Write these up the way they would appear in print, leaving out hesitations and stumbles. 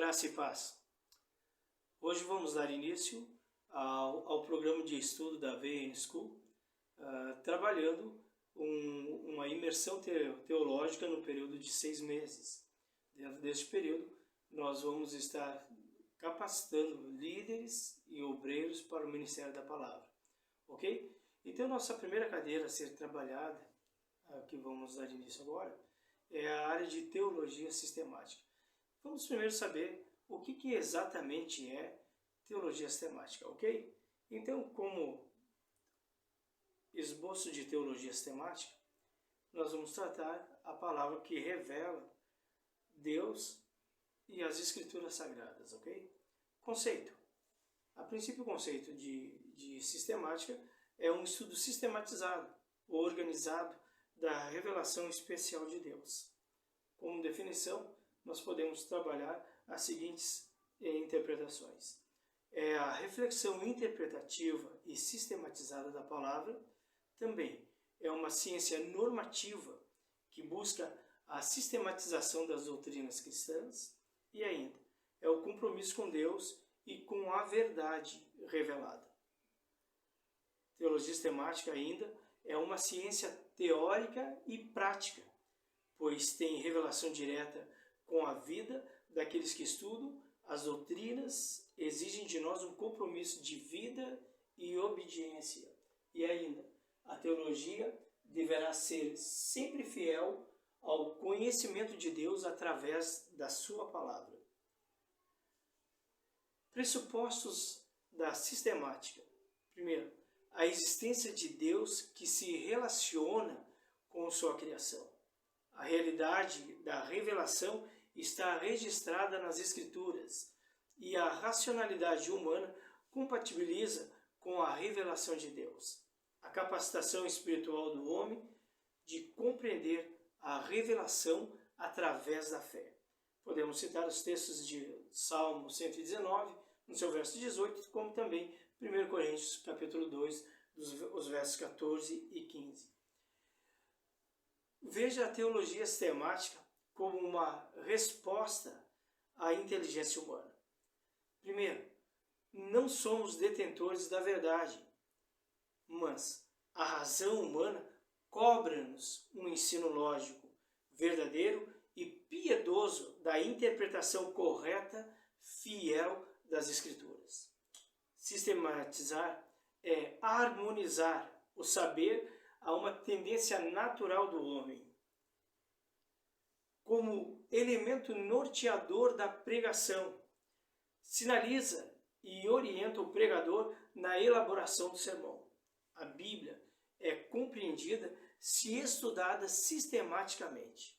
Graça e paz. Hoje vamos dar início ao programa de estudo da VN School, trabalhando uma imersão teológica no período de 6 meses. Dentro deste período, nós vamos estar capacitando líderes e obreiros para o ministério da palavra. Ok? Então, nossa primeira cadeira a ser trabalhada, que vamos dar início agora, é a área de teologia sistemática. Vamos primeiro saber o que exatamente é teologia sistemática, ok? Então, como esboço de teologia sistemática, nós vamos tratar a palavra que revela Deus e as Escrituras Sagradas, ok? Conceito. A princípio, o conceito de sistemática é um estudo sistematizado ou organizado da revelação especial de Deus. Como definição, nós podemos trabalhar as seguintes interpretações. É a reflexão interpretativa e sistematizada da palavra. Também é uma ciência normativa que busca a sistematização das doutrinas cristãs. E ainda, é o compromisso com Deus e com a verdade revelada. Teologia sistemática ainda é uma ciência teórica e prática, pois tem revelação direta com a vida daqueles que estudam. As doutrinas exigem de nós um compromisso de vida e obediência. E ainda, a teologia deverá ser sempre fiel ao conhecimento de Deus através da sua palavra. Pressupostos da sistemática. Primeiro, a existência de Deus que se relaciona com sua criação. A realidade da revelação está registrada nas Escrituras e a racionalidade humana compatibiliza com a revelação de Deus. A capacitação espiritual do homem de compreender a revelação através da fé. Podemos citar os textos de Salmo 119, no seu verso 18, como também 1 Coríntios capítulo 2, os versos 14 e 15. Veja a teologia sistemática como uma resposta à inteligência humana. Primeiro, não somos detentores da verdade, mas a razão humana cobra-nos um ensino lógico, verdadeiro e piedoso da interpretação correta, fiel das Escrituras. Sistematizar é harmonizar o saber a uma tendência natural do homem. Como elemento norteador da pregação, sinaliza e orienta o pregador na elaboração do sermão. A Bíblia é compreendida se estudada sistematicamente.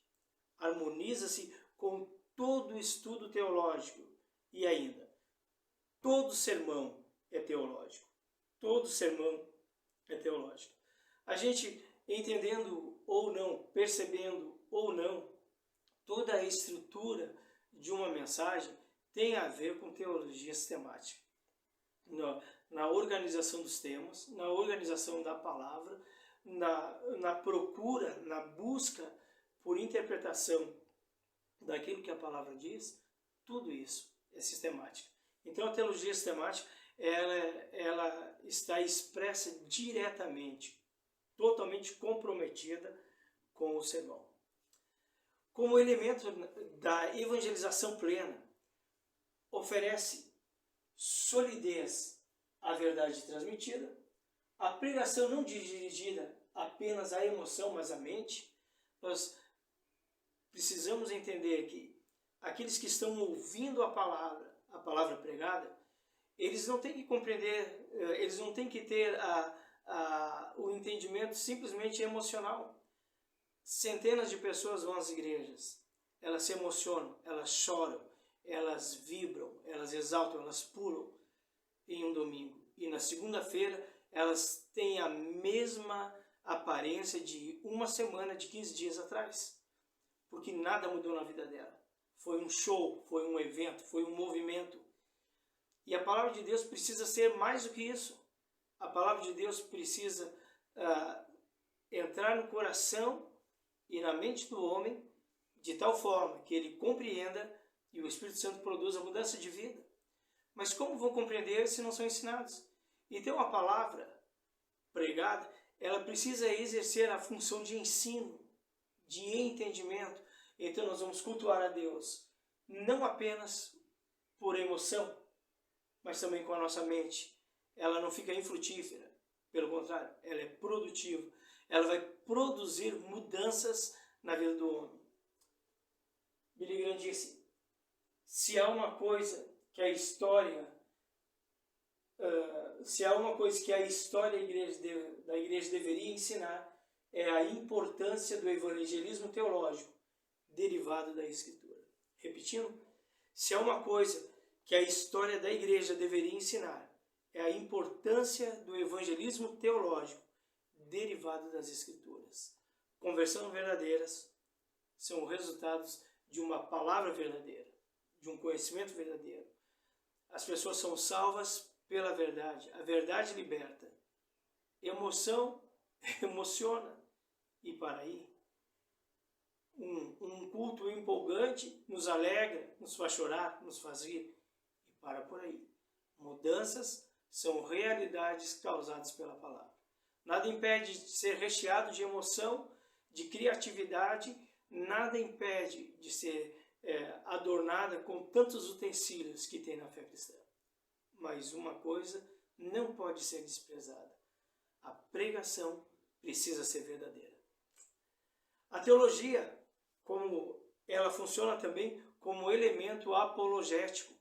Harmoniza-se com todo estudo teológico e ainda, todo sermão é teológico. Todo sermão é teológico. A gente, entendendo ou não, percebendo ou não, toda a estrutura de uma mensagem tem a ver com teologia sistemática. Na organização dos temas, na organização da palavra, na procura, na busca por interpretação daquilo que a palavra diz, tudo isso é sistemática. Então a teologia sistemática ela está expressa diretamente, totalmente comprometida com o sermão. Como elemento da evangelização plena, oferece solidez à verdade transmitida, a pregação não dirigida apenas à emoção, mas à mente. Nós precisamos entender que aqueles que estão ouvindo a palavra pregada, eles não têm que compreender, eles não têm que ter o entendimento simplesmente emocional. Centenas de pessoas vão às igrejas, elas se emocionam, elas choram, elas vibram, elas exaltam, elas pulam em um domingo. E na segunda-feira elas têm a mesma aparência de uma semana, de 15 dias atrás. Porque nada mudou na vida dela. Foi um show, foi um evento, foi um movimento. E a palavra de Deus precisa ser mais do que isso. A palavra de Deus precisa entrar no coração e na mente do homem de tal forma que ele compreenda e o Espírito Santo produz a mudança de vida. Mas como vão compreender se não são ensinados? Então a palavra pregada, ela precisa exercer a função de ensino, de entendimento. Então nós vamos cultuar a Deus, não apenas por emoção, mas também com a nossa mente. Ela não fica infrutífera, pelo contrário, ela é produtiva. Ela vai produzir mudanças na vida do homem. Billy Graham disse, se há uma coisa que a história da igreja deveria ensinar, é a importância do evangelismo teológico derivado da Escritura. Repetindo, se há uma coisa que a história da igreja deveria ensinar, é a importância do evangelismo teológico derivado das Escrituras. Conversões verdadeiras são resultados de uma palavra verdadeira, de um conhecimento verdadeiro. As pessoas são salvas pela verdade. A verdade liberta. Emoção emociona. E para aí, um culto empolgante nos alegra, nos faz chorar, nos faz rir. E para por aí. Mudanças são realidades causadas pela palavra. Nada impede de ser recheado de emoção, de criatividade, nada impede de ser adornada com tantos utensílios que tem na fé cristã. Mas uma coisa não pode ser desprezada. A pregação precisa ser verdadeira. A teologia, como ela funciona também como elemento apologético.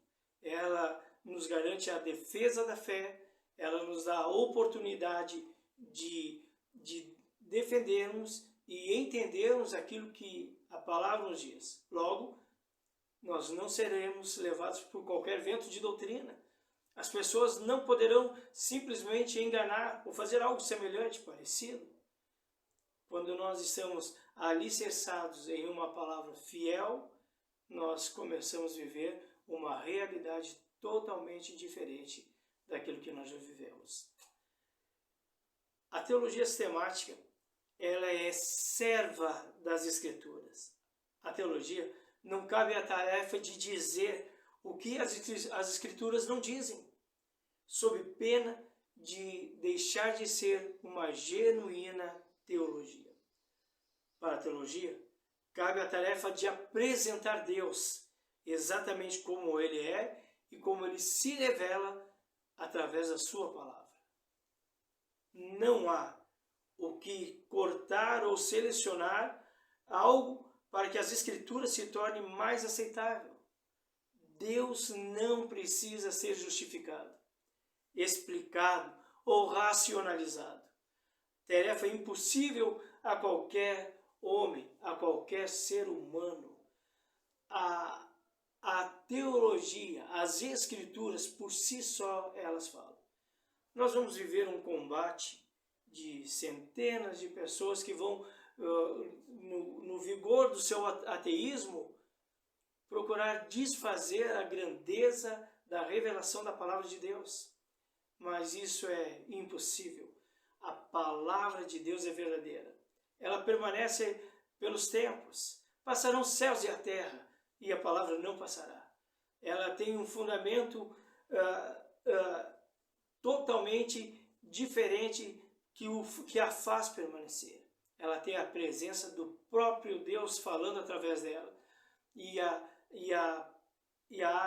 Ela nos garante a defesa da fé, ela nos dá a oportunidade de defendermos e entendermos aquilo que a palavra nos diz. Logo, nós não seremos levados por qualquer vento de doutrina. As pessoas não poderão simplesmente enganar ou fazer algo semelhante, parecido. Quando nós estamos alicerçados em uma palavra fiel, nós começamos a viver uma realidade totalmente diferente daquilo que nós já vivemos. A teologia sistemática, ela é serva das Escrituras. A teologia não cabe a tarefa de dizer o que as Escrituras não dizem, sob pena de deixar de ser uma genuína teologia. Para a teologia, cabe a tarefa de apresentar Deus exatamente como Ele é e como Ele se revela através da sua palavra. Não há o que cortar ou selecionar algo para que as Escrituras se tornem mais aceitável. Deus não precisa ser justificado, explicado ou racionalizado. Tarefa impossível a qualquer homem, a qualquer ser humano. A teologia, as Escrituras, por si só, elas falam. Nós vamos viver um combate de centenas de pessoas que vão, no vigor do seu ateísmo, procurar desfazer a grandeza da revelação da palavra de Deus. Mas isso é impossível. A palavra de Deus é verdadeira. Ela permanece pelos tempos. Passarão os céus e a terra, e a palavra não passará. Ela tem um fundamento totalmente diferente que a faz permanecer. Ela tem a presença do próprio Deus falando através dela. E a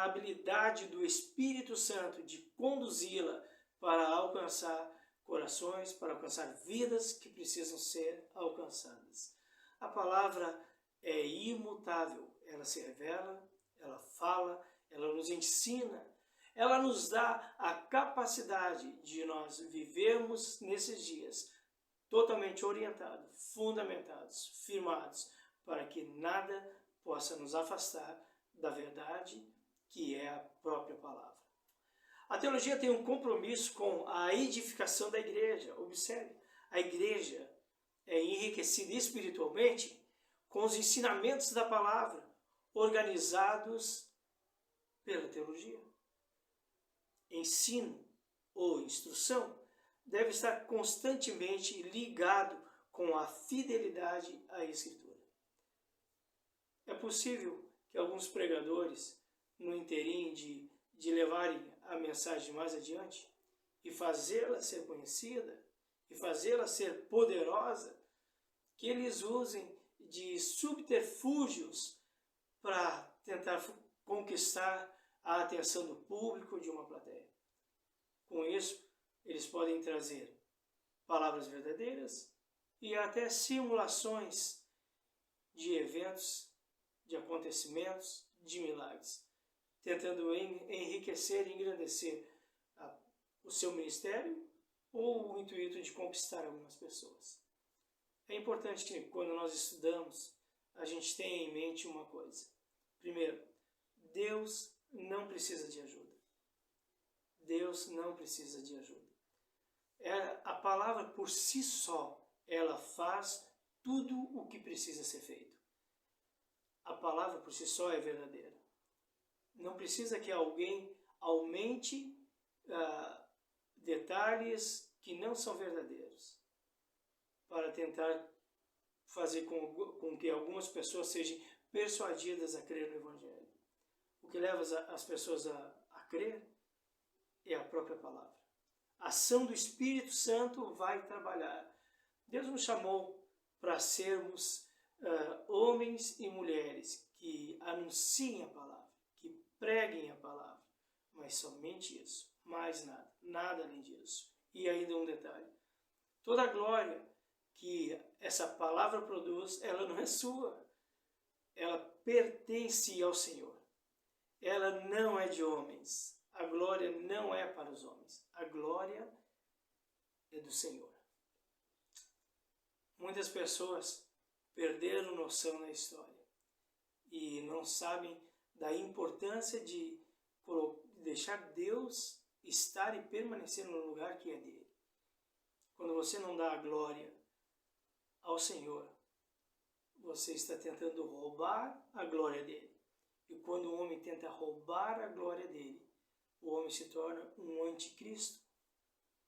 habilidade do Espírito Santo de conduzi-la para alcançar corações, para alcançar vidas que precisam ser alcançadas. A palavra é imutável. Ela se revela, ela fala, ela nos ensina. Ela nos dá a capacidade de nós vivermos nesses dias totalmente orientados, fundamentados, firmados, para que nada possa nos afastar da verdade que é a própria palavra. A teologia tem um compromisso com a edificação da igreja. Observe, a igreja é enriquecida espiritualmente com os ensinamentos da palavra, organizados pela teologia. Ensino ou instrução deve estar constantemente ligado com a fidelidade à Escritura. É possível que alguns pregadores, no interim de levarem a mensagem mais adiante e fazê-la ser conhecida e fazê-la ser poderosa, que eles usem de subterfúgios para tentar conquistar a atenção do público, de uma plateia. Com isso, eles podem trazer palavras verdadeiras e até simulações de eventos, de acontecimentos, de milagres, tentando enriquecer e engrandecer o seu ministério ou o intuito de conquistar algumas pessoas. É importante que quando nós estudamos, a gente tenha em mente uma coisa. Primeiro, Deus não precisa de ajuda. Deus não precisa de ajuda. A palavra por si só, ela faz tudo o que precisa ser feito. A palavra por si só é verdadeira. Não precisa que alguém aumente detalhes que não são verdadeiros para tentar fazer com que algumas pessoas sejam persuadidas a crer no Evangelho. O que leva as pessoas a crer é a própria palavra. A ação do Espírito Santo vai trabalhar. Deus nos chamou para sermos homens e mulheres que anunciem a palavra, que preguem a palavra, mas somente isso, mais nada, nada além disso. E ainda um detalhe, toda a glória que essa palavra produz, ela não é sua, ela pertence ao Senhor, ela não é de homens, a glória não é para os homens, a glória é do Senhor. Muitas pessoas perderam noção na história e não sabem da importância de deixar Deus estar e permanecer no lugar que é dele. Quando você não dá a glória ao Senhor, você está tentando roubar a glória dele. E quando o homem tenta roubar a glória dele, o homem se torna um anticristo.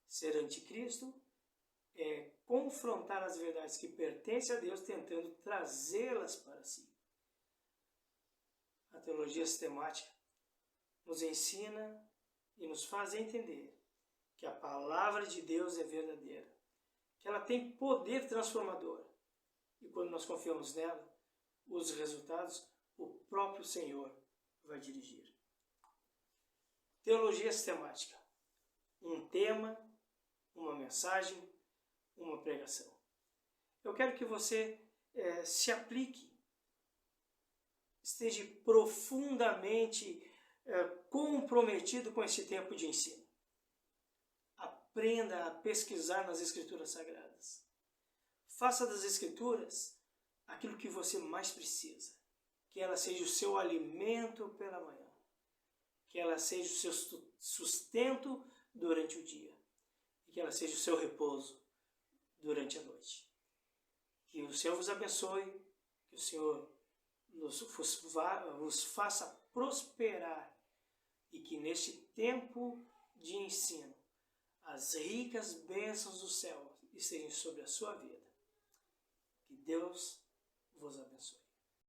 Ser anticristo é confrontar as verdades que pertencem a Deus, tentando trazê-las para si. A teologia sistemática nos ensina e nos faz entender que a palavra de Deus é verdadeira, que ela tem poder transformador. E quando nós confiamos nela, os resultados o próprio Senhor vai dirigir. Teologia sistemática. Um tema, uma mensagem, uma pregação. Eu quero que você se aplique, esteja profundamente comprometido com esse tempo de ensino. Aprenda a pesquisar nas Escrituras Sagradas. Faça das Escrituras aquilo que você mais precisa. Que ela seja o seu alimento pela manhã. Que ela seja o seu sustento durante o dia. E que ela seja o seu repouso durante a noite. Que o Senhor vos abençoe. Que o Senhor vos faça prosperar. E que neste tempo de ensino, as ricas bênçãos do céu estejam sobre a sua vida. Que Deus vos abençoe.